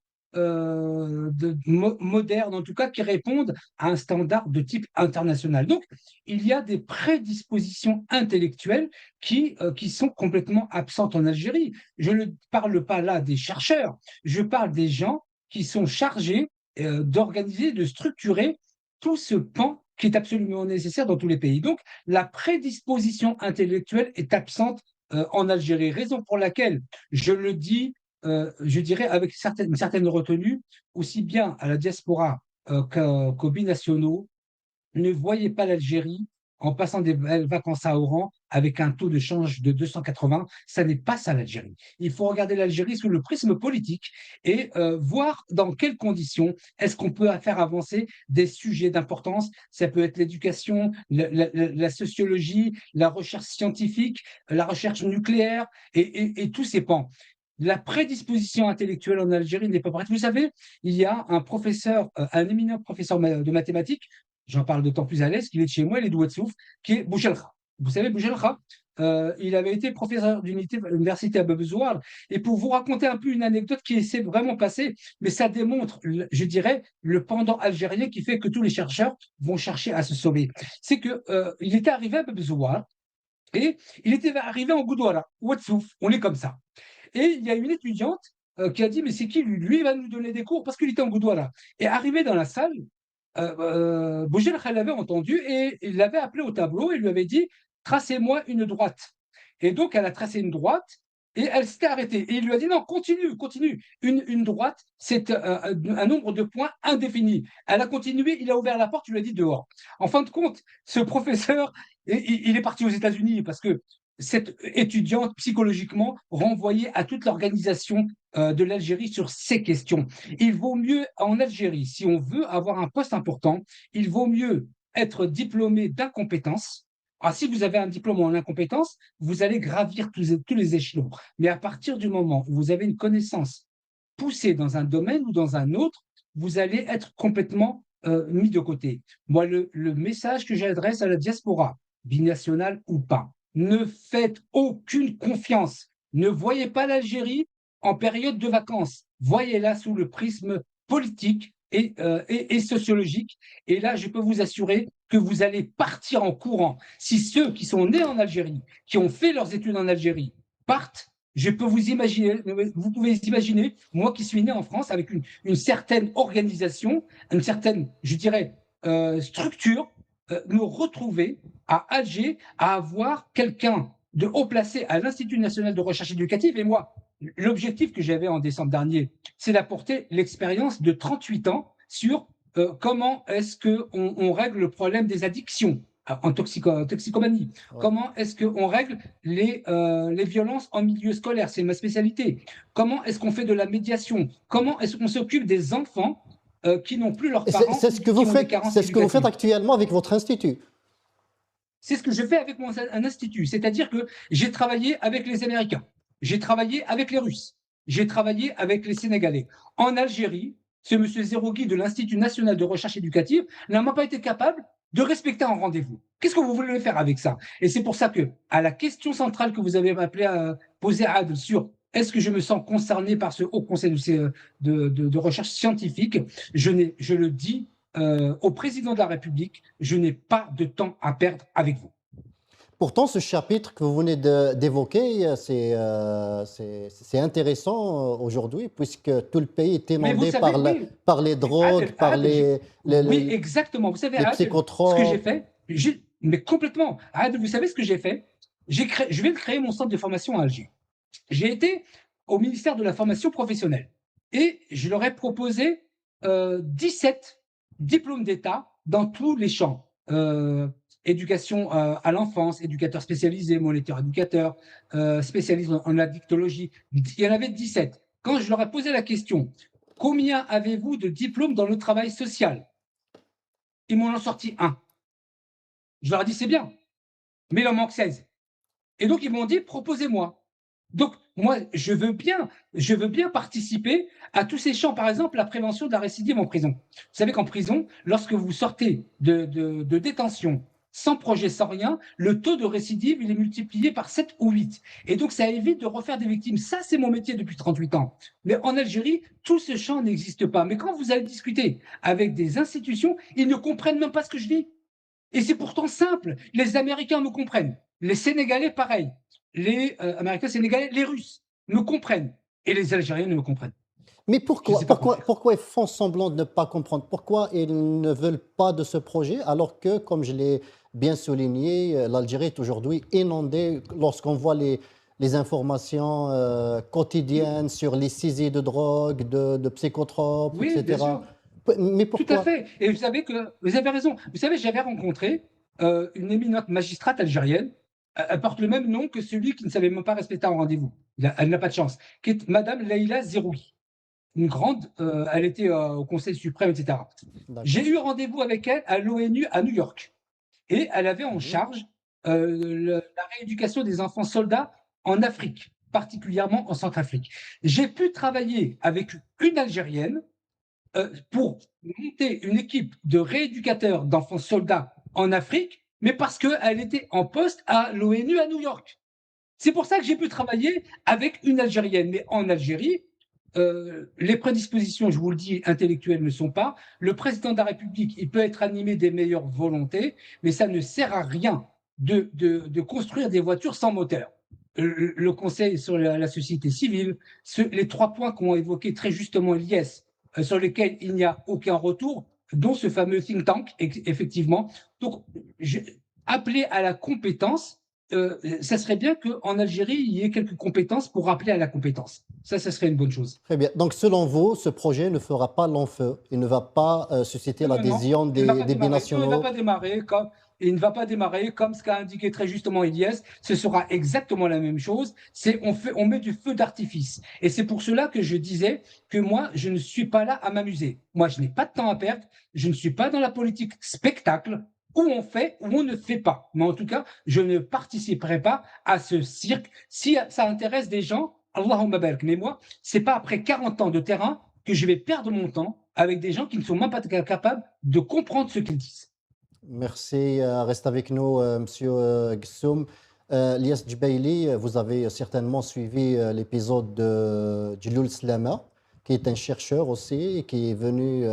modernes, en tout cas qui répondent à un standard de type international. Donc, il y a des prédispositions intellectuelles qui sont complètement absentes en Algérie. Je ne parle pas là des chercheurs, je parle des gens qui sont chargés d'organiser, de structurer tout ce pan qui est absolument nécessaire dans tous les pays. Donc, la prédisposition intellectuelle est absente en Algérie, raison pour laquelle je le dis, je dirais avec une certaine retenue, aussi bien à la diaspora qu'aux binationaux, ne voyez pas l'Algérie en passant des belles vacances à Oran avec un taux de change de 280. Ça n'est pas ça l'Algérie. Il faut regarder l'Algérie sous le prisme politique et voir dans quelles conditions est-ce qu'on peut faire avancer des sujets d'importance. Ça peut être l'éducation, la sociologie, la recherche scientifique, la recherche nucléaire et tous ces pans. La prédisposition intellectuelle en Algérie n'est pas prête. Vous savez, il y a un professeur, un éminent professeur de mathématiques, j'en parle d'autant plus à l'aise qu'il est de chez moi, il est de Ouadsouf, qui est Bouchelkha. Vous savez, Bouchelkha, il avait été professeur d'université à Babezouar. Et pour vous raconter un peu une anecdote qui s'est vraiment passée, mais ça démontre, je dirais, le pendant algérien qui fait que tous les chercheurs vont chercher à se sauver. C'est qu'il était arrivé à Babezouar et il était arrivé en Goudouara, Ouadsouf, on est comme ça. Et il y a une étudiante qui a dit, mais c'est qui lui? Lui, il va nous donner des cours parce qu'il était en Goudouara. Et arrivé dans la salle, Bougelkha l'avait entendu et il l'avait appelé au tableau et lui avait dit, tracez-moi une droite. Et donc, elle a tracé une droite et elle s'était arrêtée. Et il lui a dit, non, continue, continue. Une droite, c'est un nombre de points indéfini. Elle a continué, il a ouvert la porte, il lui a dit dehors. En fin de compte, ce professeur, il est parti aux États-Unis parce que cette étudiante, psychologiquement, renvoyée à toute l'organisation de l'Algérie sur ces questions. Il vaut mieux, en Algérie, si on veut avoir un poste important, il vaut mieux être diplômé d'incompétence. Alors, si vous avez un diplôme en incompétence, vous allez gravir tous les échelons. Mais à partir du moment où vous avez une connaissance poussée dans un domaine ou dans un autre, vous allez être complètement mis de côté. Moi, le message que j'adresse à la diaspora, binationale ou pas, ne faites aucune confiance. Ne voyez pas l'Algérie en période de vacances. Voyez-la sous le prisme politique et sociologique. Et là, je peux vous assurer que vous allez partir en courant. Si ceux qui sont nés en Algérie, qui ont fait leurs études en Algérie, partent, je peux vous imaginer, vous pouvez imaginer, moi qui suis né en France avec une certaine organisation, une certaine, je dirais, structure, me retrouver à Alger à avoir quelqu'un de haut placé à l'Institut national de recherche éducative. Et moi, l'objectif que j'avais en décembre dernier, c'est d'apporter l'expérience de 38 ans sur comment est-ce qu'on règle le problème des addictions en toxicomanie. Ouais. Comment est-ce qu'on règle les violences en milieu scolaire? C'est ma spécialité. Comment est-ce qu'on fait de la médiation? Comment est-ce qu'on s'occupe des enfants qui n'ont plus leurs parents? C'est ce que vous faites, c'est ce que vous faites actuellement avec votre institut. C'est ce que je fais avec un institut. C'est-à-dire que j'ai travaillé avec les Américains, j'ai travaillé avec les Russes, j'ai travaillé avec les Sénégalais. En Algérie, ce monsieur Zerogui de l'Institut national de recherche éducative n'a même pas été capable de respecter un rendez-vous. Qu'est-ce que vous voulez faire avec ça? Et c'est pour ça que, à la question centrale que vous avez appelé à poser à Adel sur est-ce que je me sens concerné par ce Haut Conseil de recherche scientifique, je le dis au président de la République, je n'ai pas de temps à perdre avec vous. Pourtant, ce chapitre que vous venez d'évoquer, c'est intéressant aujourd'hui, puisque tout le pays est émondé par les drogues, par les oui, exactement. Vous savez, les psychotropes. Ce que j'ai fait, mais complètement. Vous savez ce que j'ai fait? Je viens de créer mon centre de formation à Alger. J'ai été au ministère de la formation professionnelle et je leur ai proposé 17 diplômes d'État dans tous les champs. Éducation à l'enfance, éducateur spécialisé, moniteur éducateur, spécialiste en addictologie. Il y en avait 17. Quand je leur ai posé la question, combien avez-vous de diplômes dans le travail social? Ils m'en ont sorti un. Je leur ai dit, c'est bien, mais il en manque 16. Et donc, ils m'ont dit, proposez-moi. Donc, moi, je veux bien participer à tous ces champs. Par exemple, la prévention de la récidive en prison. Vous savez qu'en prison, lorsque vous sortez de détention sans projet, sans rien, le taux de récidive, il est multiplié par 7 ou 8. Et donc, ça évite de refaire des victimes. Ça, c'est mon métier depuis 38 ans. Mais en Algérie, tout ce champ n'existe pas. Mais quand vous allez discuter avec des institutions, ils ne comprennent même pas ce que je dis. Et c'est pourtant simple. Les Américains me comprennent. Les Sénégalais, pareil. Les Américains, Sénégalais, les Russes me comprennent. Et les Algériens ne me comprennent. Mais Je ne sais pas quoi faire. pourquoi ils font semblant de ne pas comprendre? Pourquoi ils ne veulent pas de ce projet alors que, comme je l'ai bien souligné, l'Algérie est aujourd'hui inondée lorsqu'on voit les informations quotidiennes sur les saisies de drogue, de psychotropes, Oui, bien etc. sûr. Mais Tout à pourquoi? fait. Et vous savez que vous avez raison. Vous savez, j'avais rencontré une éminente magistrate algérienne. Elle porte le même nom que celui qui ne savait même pas respecter un rendez-vous. Elle n'a pas de chance. Qui est Madame Leïla Zeroui. Une grande, elle était au Conseil suprême, etc. J'ai D'accord. eu rendez-vous avec elle à l'ONU à New York. Et elle avait en Mhm. charge la rééducation des enfants soldats en Afrique, particulièrement en Centrafrique. J'ai pu travailler avec une Algérienne pour monter une équipe de rééducateurs d'enfants soldats en Afrique, mais parce qu'elle était en poste à l'ONU à New York. C'est pour ça que j'ai pu travailler avec une Algérienne. Mais en Algérie, les prédispositions, je vous le dis, intellectuelles ne sont pas. Le président de la République, il peut être animé des meilleures volontés, mais ça ne sert à rien de construire des voitures sans moteur. Le Conseil sur la société civile, les 3 points qu'ont évoqué très justement Eliès, sur lesquels il n'y a aucun retour, dont ce fameux think tank, effectivement. Donc, appeler à la compétence, ça serait bien qu'en Algérie, il y ait quelques compétences pour appeler à la compétence. Ça serait une bonne chose. Très bien. Donc, selon vous, ce projet ne fera pas long feu. Il ne va pas susciter Non, non, non, l'adhésion il ne va pas des démarrer. Non, il ne va binationaux. pas démarrer comme, il ne va pas démarrer comme ce qu'a indiqué très justement Elias. Ce sera exactement la même chose. On met du feu d'artifice. Et c'est pour cela que je disais que moi, je ne suis pas là à m'amuser. Moi, je n'ai pas de temps à perdre. Je ne suis pas dans la politique spectacle où on fait ou on ne fait pas. Mais en tout cas, je ne participerai pas à ce cirque. Si ça intéresse des gens, Allahumma barak. Mais moi, c'est pas après 40 ans de terrain que je vais perdre mon temps avec des gens qui ne sont même pas capables de comprendre ce qu'ils disent. Merci. Reste avec nous, Monsieur Gssoum. Lias Djbeili, vous avez certainement suivi l'épisode de Djiloul Slama, qui est un chercheur aussi, et qui est venu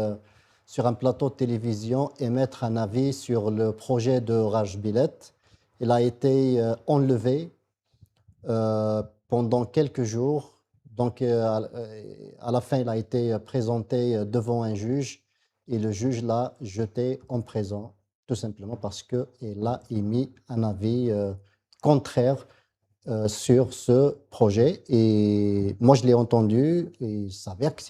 sur un plateau de télévision émettre un avis sur le projet de Raj Bilet. Il a été enlevé pendant quelques jours. Donc, à la fin, il a été présenté devant un juge et le juge l'a jeté en prison, tout simplement parce qu'il a émis un avis contraire sur ce projet. Et moi, je l'ai entendu et il s'avère que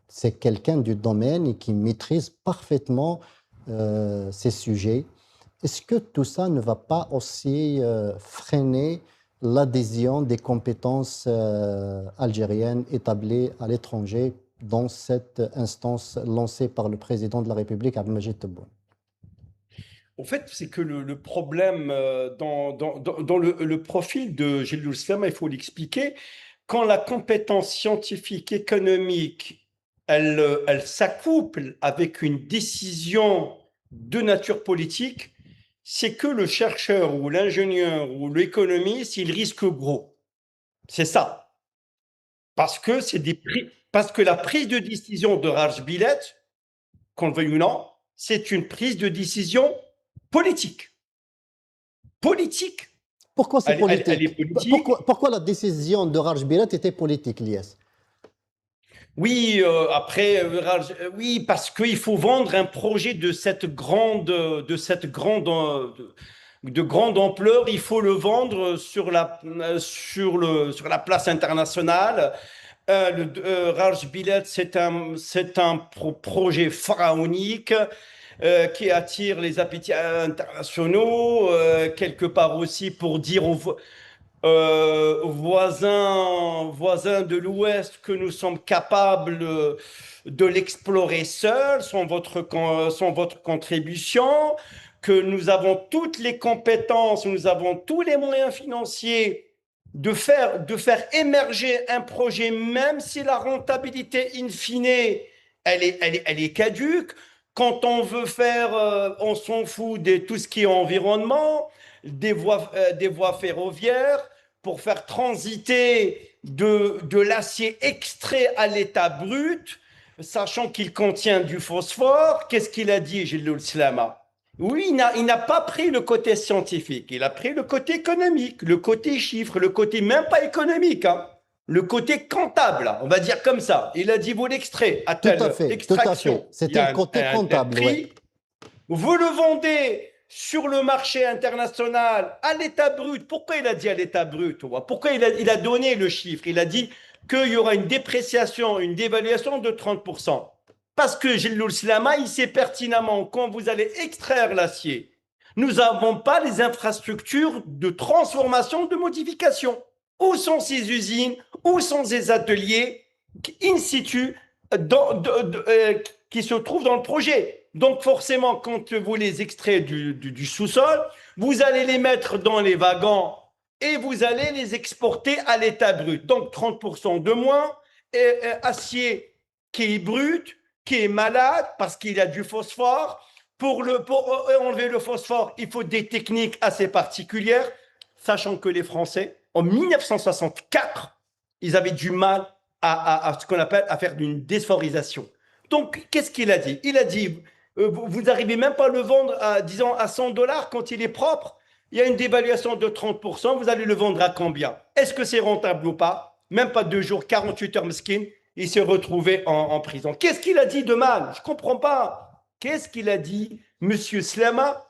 c'est quelqu'un du domaine et qui maîtrise parfaitement ces sujets. Est-ce que tout ça ne va pas aussi freiner l'adhésion des compétences algériennes établies à l'étranger dans cette instance lancée par le président de la République, Abdelmajid Tebboune? En fait, c'est que le problème dans le profil de Gilles Slama, il faut l'expliquer, quand la compétence scientifique, économique, elle s'accouple avec une décision de nature politique, c'est que le chercheur ou l'ingénieur ou l'économiste, il risque gros. C'est ça. Parce que la prise de décision de Raj Bilet, qu'on le veuille ou non, c'est une prise de décision politique. Politique. Pourquoi c'est Elle est politique? politique. Pourquoi la décision de Raj Bilet était politique, Lies? Oui, après, oui, parce qu'il faut vendre un projet de grande ampleur. Il faut le vendre sur la place internationale. Raj Bilet, c'est un projet pharaonique qui attire les appétits internationaux, quelque part aussi pour dire aux voisins de l'Ouest que nous sommes capables de l'explorer seuls, sans votre contribution, que nous avons toutes les compétences, nous avons tous les moyens financiers de faire émerger un projet, même si la rentabilité in fine, elle est caduque, Quand on veut faire, on s'en fout de tout ce qui est environnement, des voies ferroviaires, pour faire transiter de l'acier extrait à l'état brut, sachant qu'il contient du phosphore. Qu'est-ce qu'il a dit, Gilles Slama? Oui, il n'a pas pris le côté scientifique, il a pris le côté économique, le côté chiffre, le côté même pas économique, hein, le côté comptable, on va dire comme ça. Il a dit, vous l'extrait à telle extraction. Tout à fait. C'était le côté comptable. Oui. Vous le vendez sur le marché international à l'état brut. Pourquoi il a dit à l'état brut? Pourquoi il a donné le chiffre? Il a dit qu'il y aura une dépréciation, une dévaluation de 30%. Parce que Gilles Slama, il sait pertinemment quand vous allez extraire l'acier, nous n'avons pas les infrastructures de transformation, de modification. Où sont ces usines? Où sont ces ateliers in situ qui se trouvent dans le projet? Donc forcément, quand vous les extrayez du sous-sol, vous allez les mettre dans les wagons et vous allez les exporter à l'état brut. Donc 30% de moins, acier qui est brut, qui est malade parce qu'il a du phosphore. Pour enlever le phosphore, il faut des techniques assez particulières, sachant que les Français, en 1964, ils avaient du mal à ce qu'on appelle à faire une déphorisation. Donc, qu'est-ce qu'il a dit? Il a dit, vous n'arrivez même pas à le vendre à, disons, à $100 quand il est propre. Il y a une dévaluation de 30%, vous allez le vendre à combien? Est-ce que c'est rentable ou pas? Même pas 2 jours, 48 heures, mesquin, il s'est retrouvé en prison. Qu'est-ce qu'il a dit de mal? Je ne comprends pas. Qu'est-ce qu'il a dit, Monsieur Slama?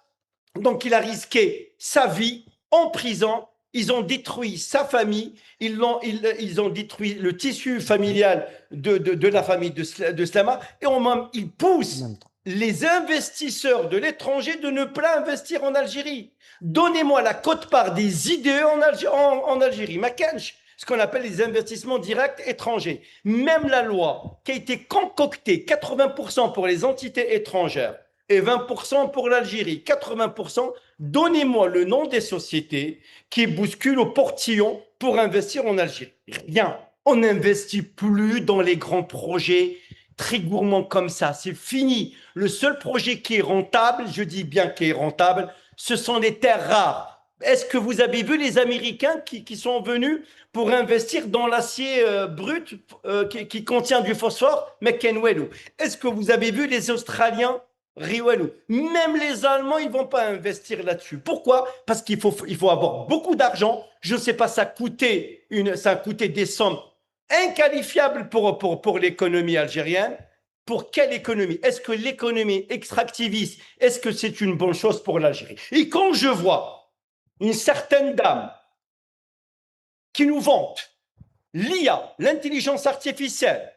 Donc, il a risqué sa vie en prison. Ils ont détruit sa famille. Ils ont détruit le tissu familial de la famille de Slama. Et il pousse les investisseurs de l'étranger de ne pas investir en Algérie. Donnez-moi la quote-part des IDE en Algérie. Makench, ce qu'on appelle les investissements directs étrangers. Même la loi qui a été concoctée, 80% pour les entités étrangères et 20% pour l'Algérie, 80%, donnez-moi le nom des sociétés qui bousculent au portillon pour investir en Algérie. Rien. On n'investit plus dans les grands projets très gourmands comme ça. C'est fini. Le seul projet qui est rentable, je dis bien qui est rentable, ce sont les terres rares. Est-ce que vous avez vu les Américains qui sont venus pour investir dans l'acier brut qui contient du phosphore? Mekenwelu. Est-ce que vous avez vu les Australiens? Riwelu. Même les Allemands, ils ne vont pas investir là-dessus. Pourquoi? Parce qu'il faut avoir beaucoup d'argent. Je ne sais pas, ça a coûté des sommes inqualifiables pour l'économie algérienne. Pour quelle économie? Est-ce que l'économie extractiviste, est-ce que c'est une bonne chose pour l'Algérie? Et quand je vois une certaine dame qui nous vante l'IA, l'intelligence artificielle,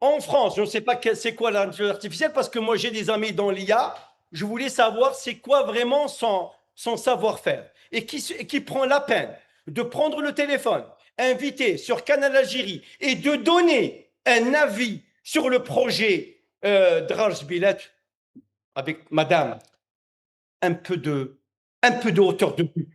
en France, je ne sais pas c'est quoi l'intelligence artificielle parce que moi j'ai des amis dans l'IA, je voulais savoir c'est quoi vraiment son savoir-faire et qui prend la peine de prendre le téléphone, inviter sur Canal Algérie et de donner un avis sur le projet Drarj Bilet avec madame, un peu de hauteur de vue.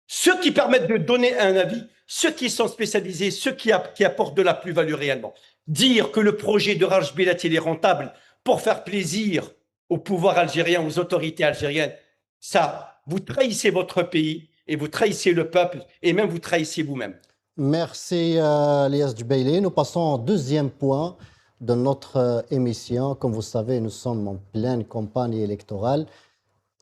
Ceux qui permettent de donner un avis, ceux qui sont spécialisés, ceux qui apportent de la plus-value réellement. Dire que le projet de Drarj Bilet est rentable pour faire plaisir au pouvoir algérien, aux autorités algériennes, ça, vous trahissez votre pays et vous trahissez le peuple et même vous trahissez vous-même. Merci Elias Jubaili. Nous passons au deuxième point de notre émission. Comme vous savez, nous sommes en pleine campagne électorale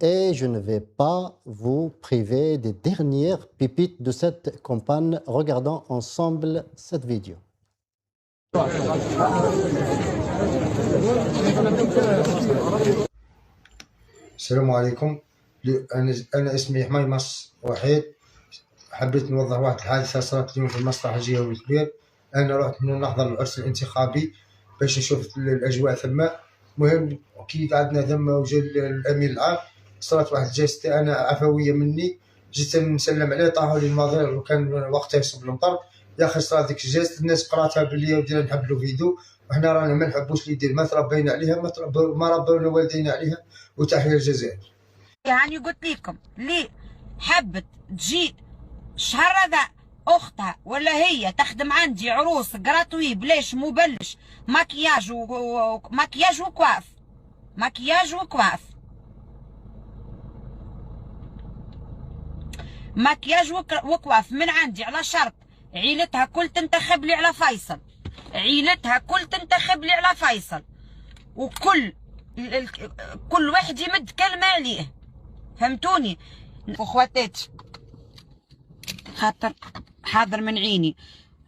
et je ne vais pas vous priver des dernières pépites de cette campagne. Regardons ensemble cette vidéo. السلام عليكم. أنا اسمي حماي مص وحيد. حبيت نوضح واحد الحادثة صارت اليوم في المصلحة الجهوي الكبير. أنا رحت نحضر العرس الانتخابي باش نشوف الأجواء ثم. مهم كي قعدنا ثم وجا الأمين العام صارت واحد جاستي أنا عفوية مني، جيت نسلم عليه طاحوا لي الماضي وكان وقتها يصب المطر. يا أخي صارت ديك الجاست الناس قراتها باللي ودينا نحبلو فيديو وحنا رانا ما نحبوش اللي يدير، ما تربينا عليها ما ربونا والدينا عليها. وتحية الجزائر. يعني قلت لكم اللي حبت تجي الشهر هذا اختها ولا هي تخدم عندي عروس جراتوي بلاش مبلش مكياج وكواف مكياج وكواف. مكياج وكواف من عندي على شرط عيلتها كل تنتخب لي على فيصل، عيلتها كل تنتخب لي على فيصل، وكل كل واحد يمد كلمة عليه، فهمتوني؟ اخواتات خاطر حاضر من عيني.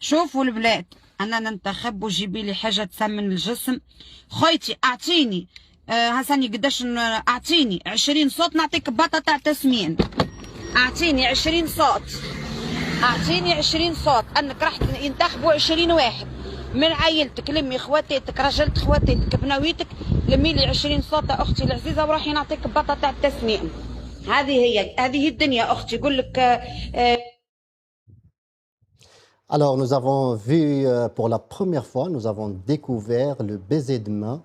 شوفوا البلاد، انا ننتخب وجيبي لي حاجه تسمن الجسم. خويتي اعطيني هساني قداش اعطيني 20 صوت نعطيك بطه تاع تسمين. اعطيني 20 صوت، اعطيني 20 صوت انك راح ينتخبوا 20 واحد من عائلتك. لمي خواتاتك، رجلت خواتاتك، بنويتك، لمي لي 20 صوت اختي العزيزه وراحي نعطيك بطه تاع التسمين. هذه الدنيا اختي. يقول لك Alors, nous avons vu pour la première fois, nous avons découvert le baiser de main.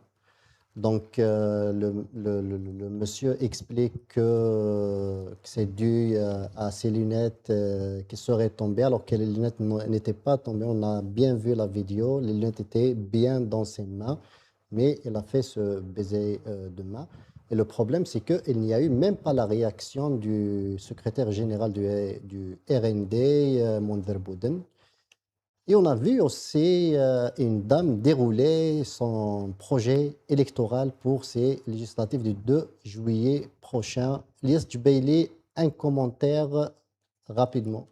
Donc, le monsieur explique que c'est dû à ses lunettes qui seraient tombées, alors que les lunettes n'étaient pas tombées. On a bien vu la vidéo, les lunettes étaient bien dans ses mains, mais il a fait ce baiser de main. Et le problème, c'est qu'il n'y a eu même pas la réaction du secrétaire général du RND, Monder Bouden. Et on a vu aussi une dame dérouler son projet électoral pour ces législatives du 2 juillet prochain. Lies Djubeili, un commentaire rapidement.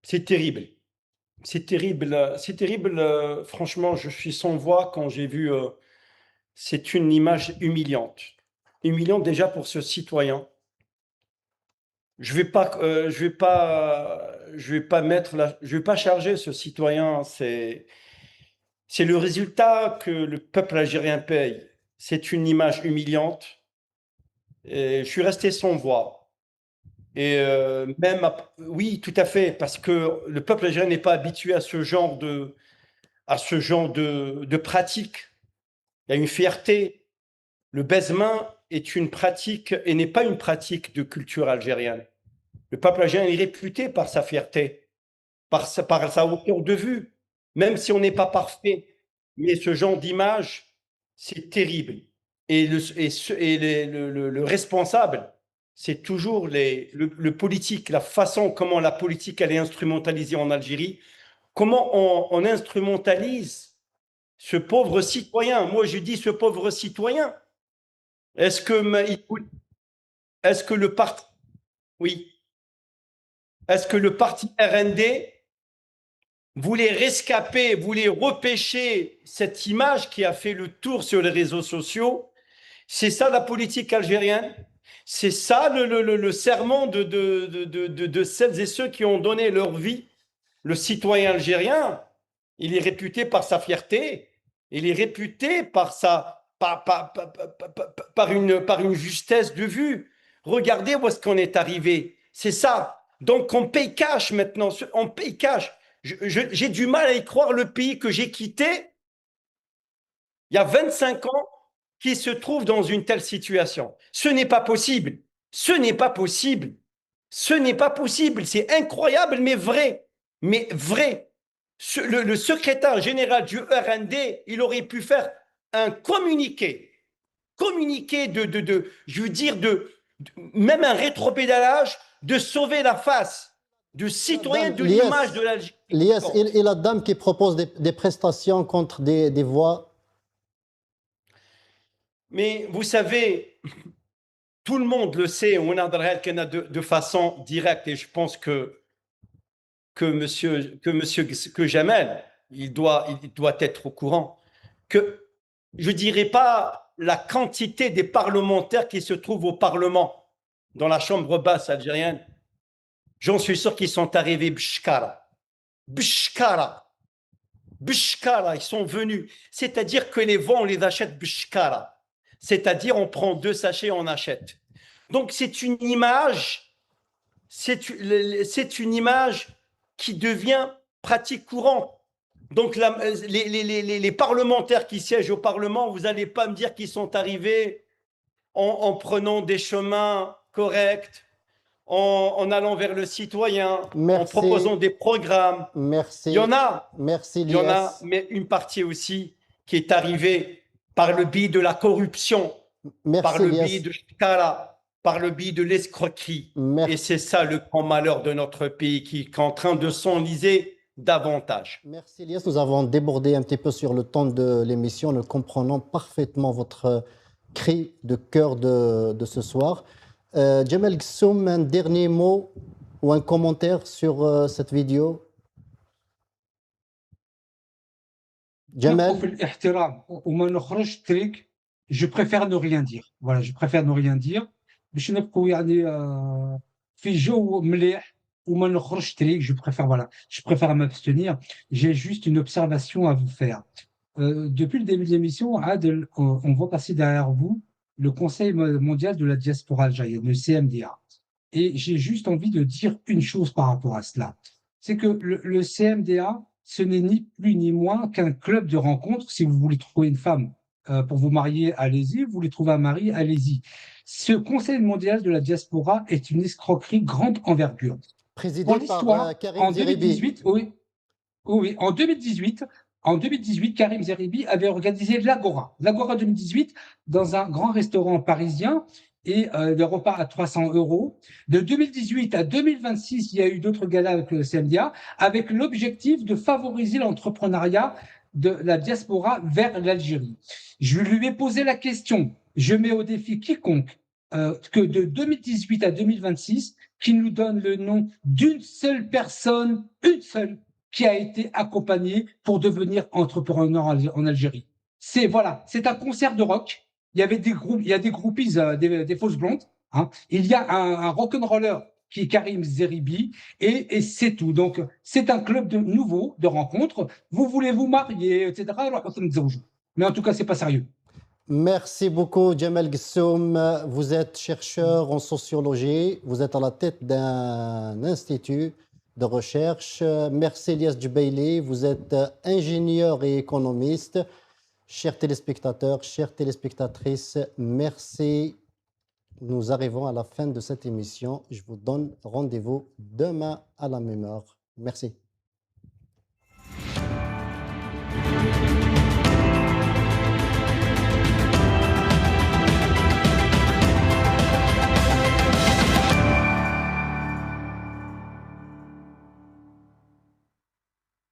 C'est terrible. C'est terrible. C'est terrible. Franchement, je suis sans voix quand j'ai vu. C'est une image humiliante. Humiliante déjà pour ce citoyen. Je vais pas charger ce citoyen. C'est le résultat que le peuple algérien paye. C'est une image humiliante. Et je suis resté sans voix. Et oui, tout à fait, parce que le peuple algérien n'est pas habitué à ce genre de pratique. Il y a une fierté. Le baise-main est une pratique et n'est pas une pratique de culture algérienne. Le peuple algérien est réputé par sa fierté, par sa hauteur de vue, même si on n'est pas parfait. Mais ce genre d'image, c'est terrible. Et le responsable, c'est toujours le politique, la façon comment la politique elle est instrumentalisée en Algérie, comment on instrumentalise ce pauvre citoyen. Moi, je dis ce pauvre citoyen. Est-ce que le parti, oui, est-ce que le parti RND voulait rescaper, voulait repêcher cette image qui a fait le tour sur les réseaux sociaux? C'est ça la politique algérienne? C'est ça le serment de celles et ceux qui ont donné leur vie? Le citoyen algérien, il est réputé par sa fierté, il est réputé par une justesse de vue. Regardez où est-ce qu'on est arrivé. C'est ça. Donc on paye cash maintenant, on paye cash. J'ai du mal à y croire, le pays que j'ai quitté il y a 25 ans qui se trouve dans une telle situation. Ce n'est pas possible. Ce n'est pas possible. Ce n'est pas possible. C'est incroyable, mais vrai. Mais vrai. Le secrétaire général du RND, il aurait pu faire un communiqué je veux dire, même un rétropédalage, de sauver la face de citoyens de l'image de l'Algérie. Lies, et la dame qui propose des prestations contre des voix. Mais vous savez, tout le monde le sait, on a de façon directe, et je pense que Jamel, il doit être au courant, que je ne dirais pas la quantité des parlementaires qui se trouvent au Parlement, dans la chambre basse algérienne. J'en suis sûr qu'ils sont arrivés bshkara. Bshkara. Bshkara, ils sont venus. C'est-à-dire que les vents, on les achète bshkara. C'est-à-dire on prend 2 sachets, on achète. Donc c'est une image qui devient pratique courante. Donc les parlementaires qui siègent au Parlement, vous n'allez pas me dire qu'ils sont arrivés en prenant des chemins corrects, en allant vers le citoyen, en proposant des programmes. Merci. Il y en a. Merci, il y en a, mais une partie aussi qui est arrivée par le biais de la corruption, par Merci, le Elias. biais de l'Iqtala, par le biais de l'escroquerie. Et Merci. c'est ça le grand malheur de notre pays qui est en train de s'enliser davantage. Merci, Elias. Nous avons débordé un petit peu sur le temps de l'émission. Nous comprenons parfaitement votre cri de cœur de ce soir. Jamel Gsoum, un dernier mot ou un commentaire sur cette vidéo? Jamel? في الاحترام وما نخرجش تريك. Je préfère ne rien dire. Voilà, je préfère ne rien dire. باش نبقوا يعني في جو مليح وما نخرجش تريك. Je préfère voilà, je préfère m'abstenir. J'ai juste une observation à vous faire. Depuis le début de l'émission, Adel, on voit passer derrière vous le Conseil mondial de la diaspora algérienne, le CMDA. Et j'ai juste envie de dire une chose par rapport à cela. C'est que le CMDA, ce n'est ni plus ni moins qu'un club de rencontres. Si vous voulez trouver une femme pour vous marier, allez-y. Vous voulez trouver un mari, allez-y. Ce Conseil mondial de la diaspora est une escroquerie grande envergure. Présidé Pour par l'histoire, Karim en Zeribi. 2018, oui, en 2018, Karim Zeribi avait organisé l'Agora 2018 dans un grand restaurant parisien et des repas à 300 €. De 2018 à 2026, il y a eu d'autres galas avec le CMDA avec l'objectif de favoriser l'entrepreneuriat de la diaspora vers l'Algérie. Je lui ai posé la question, je mets au défi quiconque que de 2018 à 2026, qui nous donne le nom d'une seule personne, une seule, qui a été accompagnée pour devenir entrepreneur en Algérie. C'est voilà, c'est un concert de rock. Il y avait des groupes, il y a des groupies, des fausses blondes. Hein. Il y a un rock'n'roller qui est Karim Zeribi et c'est tout. Donc c'est un club nouveau de rencontres. Vous voulez vous marier, etc. Mais en tout cas, c'est pas sérieux. Merci beaucoup, Jamel Gsoum. Vous êtes chercheur en sociologie. Vous êtes à la tête d'un institut de recherche. Merci, Elias Djubeili. Vous êtes ingénieur et économiste. Chers téléspectateurs, chères téléspectatrices, merci. Nous arrivons à la fin de cette émission. Je vous donne rendez-vous demain à la même heure. Merci.